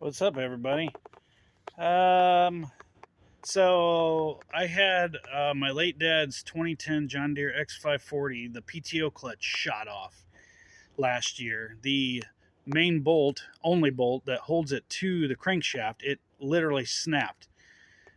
What's up, everybody? So I had my late dad's 2010 John Deere X540. The PTO clutch shot off last year. The main bolt, only bolt that holds it to the crankshaft, it literally snapped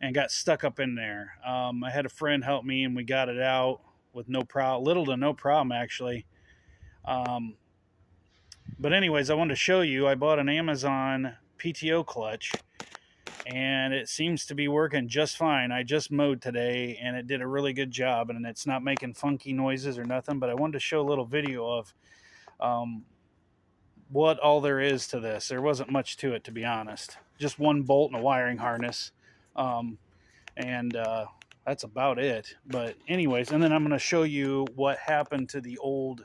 and got stuck up in there. I had a friend help me, and we got it out with little to no problem, actually. But anyways, I wanted to show you. I bought an Amazon PTO clutch, and it seems to be working just fine. I just mowed today, and it did a really good job, and it's not making funky noises or nothing. But I wanted to show a little video of what all there is to this. There wasn't much to it, to be honest. Just one bolt and a wiring harness, and that's about it. But anyways, and then I'm going to show you what happened to the old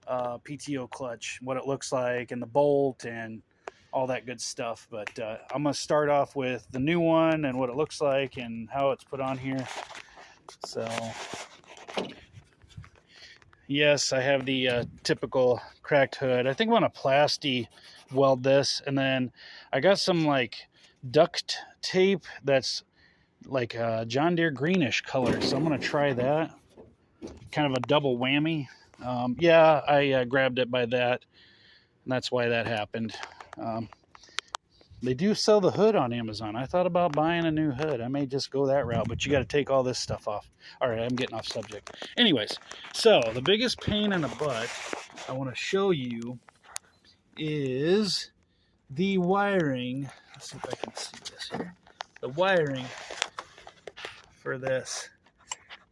PTO clutch, what it looks like, and the bolt, and all that good stuff. But I'm going to start off with the new one and what it looks like and how it's put on here. So, yes, I have the typical cracked hood. I think I'm going to plasti weld this, and then I got some like duct tape that's like John Deere greenish color, so I'm going to try that. Kind of a double whammy. Yeah, I grabbed it by that, and that's why that happened. They do sell the hood on Amazon. I thought about buying a new hood. I may just go that route, but you got to take all this stuff off. All right, I'm getting off subject. Anyways, so the biggest pain in the butt I want to show you is the wiring. Let's see if I can see this here. The wiring for this,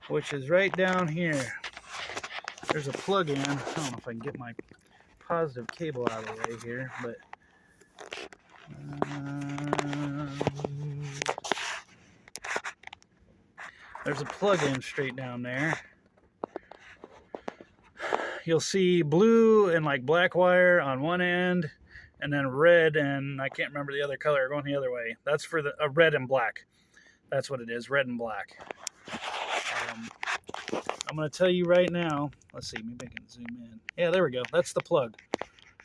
which is right down here. There's a plug-in. I don't know if I can get my positive cable out of the way here, but there's a plug-in straight down there. You'll see blue and like black wire on one end, and then red, and I can't remember the other color going the other way. That's for the red and black. That's what it is, red and black. I'm going to tell you right now. Let's see, maybe I can zoom in. Yeah, there we go. That's the plug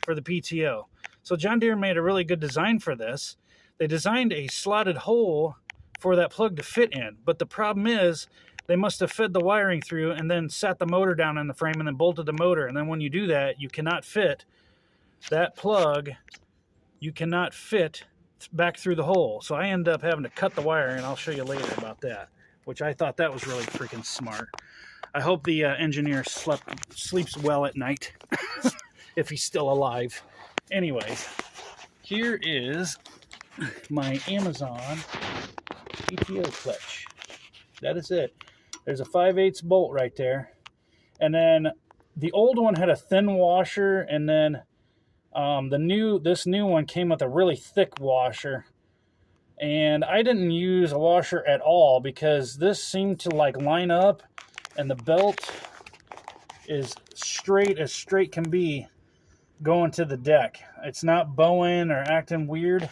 for the PTO. So John Deere made a really good design for this. They designed a slotted hole for that plug to fit in. But the problem is they must have fed the wiring through and then sat the motor down in the frame and then bolted the motor. And then when you do that, you cannot fit that plug. You cannot fit back through the hole. So I end up having to cut the wire, and I'll show you later about that, which I thought that was really freaking smart. I hope the engineer sleeps well at night, if he's still alive. Anyways, here is my Amazon PTO clutch. That is it. There's a 5/8 bolt right there. And then the old one had a thin washer, and then this new one came with a really thick washer. And I didn't use a washer at all because this seemed to like line up, and the belt is straight as straight can be going to the deck. It's not bowing or acting weird.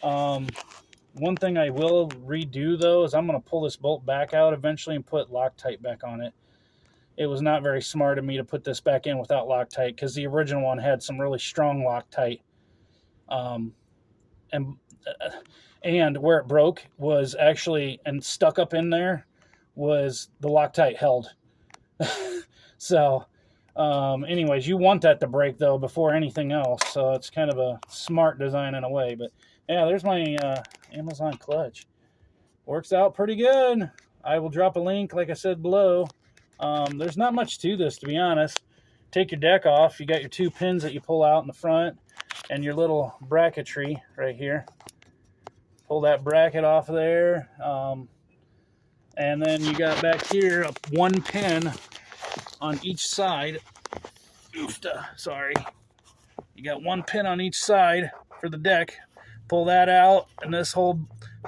One thing I will redo though is I'm going to pull this bolt back out eventually and put Loctite back on it. It was not very smart of me to put this back in without Loctite, because the original one had some really strong Loctite. And where it broke was actually, and stuck up in there, was the Loctite held. So anyways, you want that to break though before anything else, so it's kind of a smart design in a way. But yeah, there's my Amazon clutch. Works out pretty good. I will drop a link, like I said, below. There's not much to this, to be honest. Take your deck off. You got your two pins that you pull out in the front, and your little bracketry right here. Pull that bracket off of there. And then you got back here one pin on each side. Sorry. You got one pin on each side for the deck. Pull that out, and this whole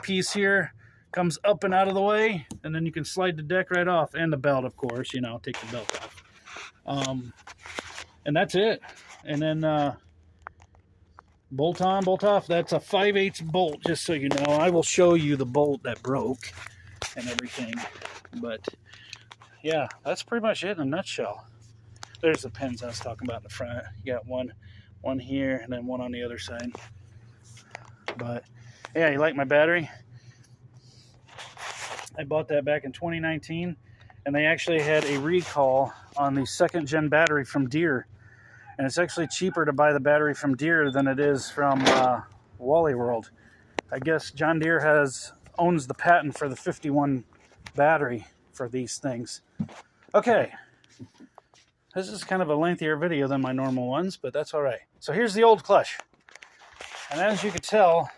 piece here comes up and out of the way, and then you can slide the deck right off, and the belt, of course. You know, take the belt off. And that's it. And then bolt on, bolt off. That's a 5/8 bolt, just so you know. I will show you the bolt that broke and everything. But yeah, that's pretty much it in a nutshell. There's the pins I was talking about in the front. You got one here, and then one on the other side. But yeah, you like my battery? I bought that back in 2019, and they actually had a recall on the 2nd gen battery from Deere. And it's actually cheaper to buy the battery from Deere than it is from Wally World. I guess John Deere owns the patent for the 51 battery for these things. Okay, this is kind of a lengthier video than my normal ones, but that's all right. So here's the old clutch. And as you can tell,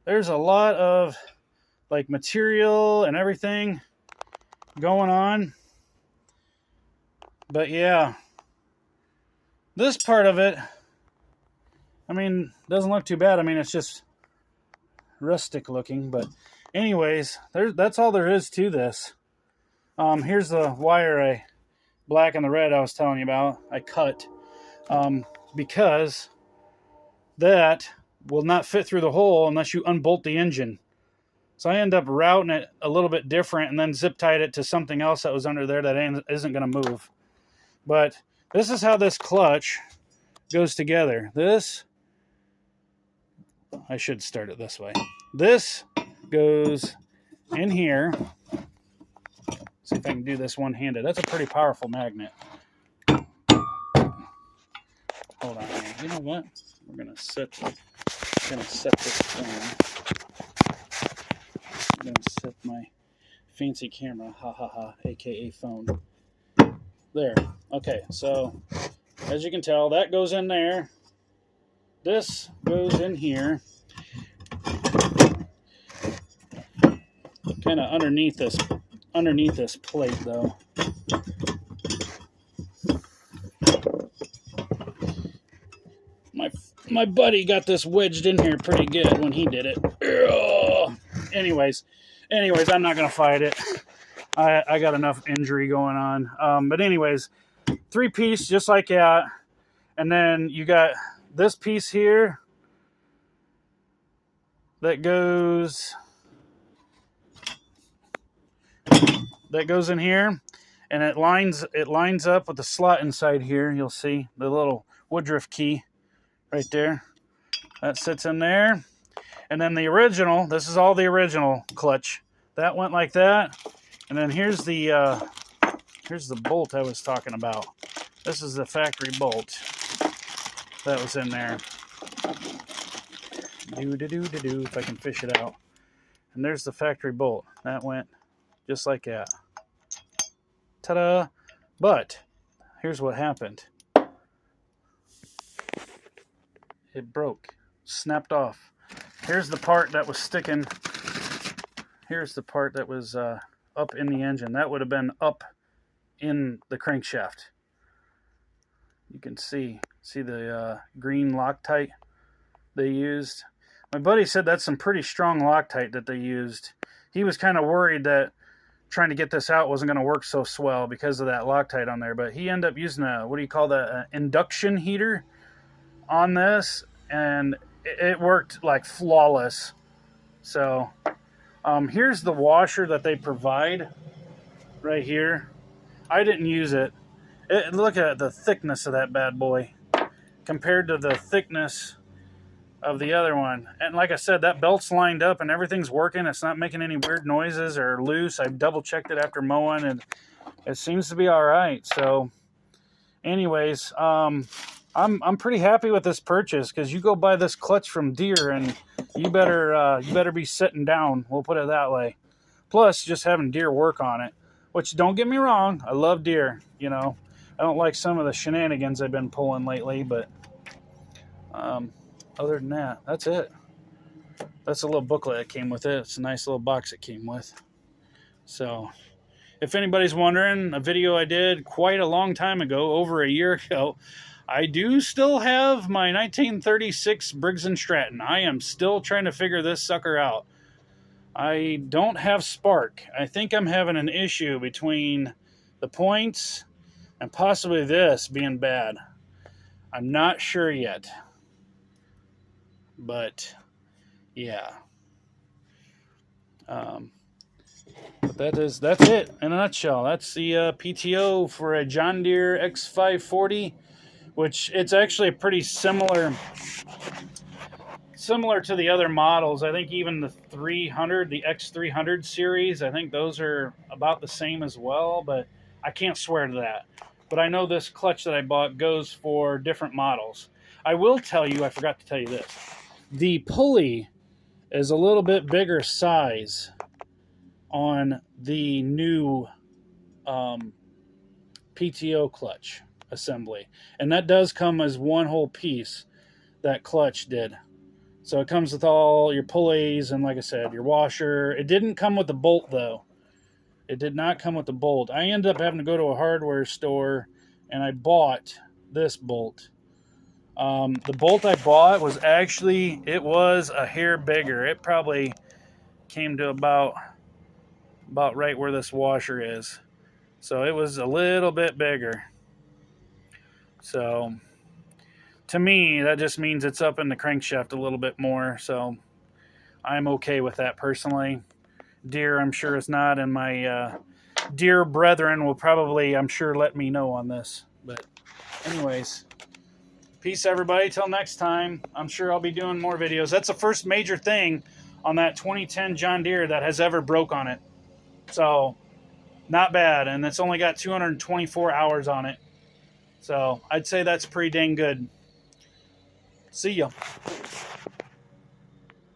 there's a lot of like material and everything going on. But yeah, this part of it, I mean, doesn't look too bad. I mean, it's just rustic looking, but anyways, that's all there is to this. Here's the wire, black and the red I was telling you about. I cut because that will not fit through the hole unless you unbolt the engine. So I end up routing it a little bit different and then zip tied it to something else that was under there that isn't going to move. But this is how this clutch goes together. This, I should start it this way. This goes in here. See if I can do this one-handed. That's a pretty powerful magnet. Hold on here. You know what? We're gonna set this phone. I'm gonna set my fancy camera, aka phone. There. Okay, so as you can tell, that goes in there. This goes in here. Kind of underneath this plate though. My buddy got this wedged in here pretty good when he did it. Ugh. Anyways, I'm not gonna fight it. I got enough injury going on. But anyways, 3-piece just like that, and then you got this piece here that goes in here, and it lines up with the slot inside here. You'll see the little Woodruff key right there. That sits in there. And then the original, this is all the original clutch. That went like that. And then here's the bolt I was talking about. This is the factory bolt that was in there. If I can fish it out. And there's the factory bolt. That went just like that. Ta-da! But here's what happened. It broke, snapped off. Here's the part that was sticking. Here's the part that was up in the engine. That would have been up in the crankshaft. You can see the green Loctite they used. My buddy said that's some pretty strong Loctite that they used. He was kind of worried that trying to get this out wasn't going to work so swell because of that Loctite on there, but he ended up using an induction heater on this, and it worked like flawless. So here's the washer that they provide right here. I didn't use it. Look at the thickness of that bad boy compared to the thickness of the other one. And like I said, that belt's lined up and everything's working. It's not making any weird noises or loose. I double checked it after mowing and it seems to be all right. So anyways, I'm pretty happy with this purchase, because you go buy this clutch from Deere and you better be sitting down. We'll put it that way. Plus, just having Deere work on it, which, don't get me wrong, I love Deere. You know, I don't like some of the shenanigans I've been pulling lately, but other than that, that's it. That's a little booklet that came with it. It's a nice little box it came with. So, if anybody's wondering, a video I did quite a long time ago, over a year ago, I do still have my 1936 Briggs & Stratton. I am still trying to figure this sucker out. I don't have spark. I think I'm having an issue between the points and possibly this being bad. I'm not sure yet. But, yeah. But that's it in a nutshell. That's the PTO for a John Deere X540, which it's actually a pretty similar similar to the other models. I think even the 300, the X300 series, I think those are about the same as well, but I can't swear to that. But I know this clutch that I bought goes for different models. I will tell you, I forgot to tell you this. The pulley is a little bit bigger size on the new PTO clutch assembly. And that does come as one whole piece, that clutch did. So it comes with all your pulleys and, like I said, your washer. It didn't come with the bolt, though. It did not come with the bolt. I ended up having to go to a hardware store, and I bought this bolt. The bolt I bought was actually, it was a hair bigger. It probably came to about right where this washer is. So it was a little bit bigger. So to me, that just means it's up in the crankshaft a little bit more. So I'm okay with that personally. Deere, I'm sure is not, and my Deere brethren will probably, I'm sure, let me know on this. But anyways, peace everybody. Till next time. I'm sure I'll be doing more videos. That's the first major thing on that 2010 John Deere that has ever broke on it. So not bad, and it's only got 224 hours on it. So I'd say that's pretty dang good. See ya.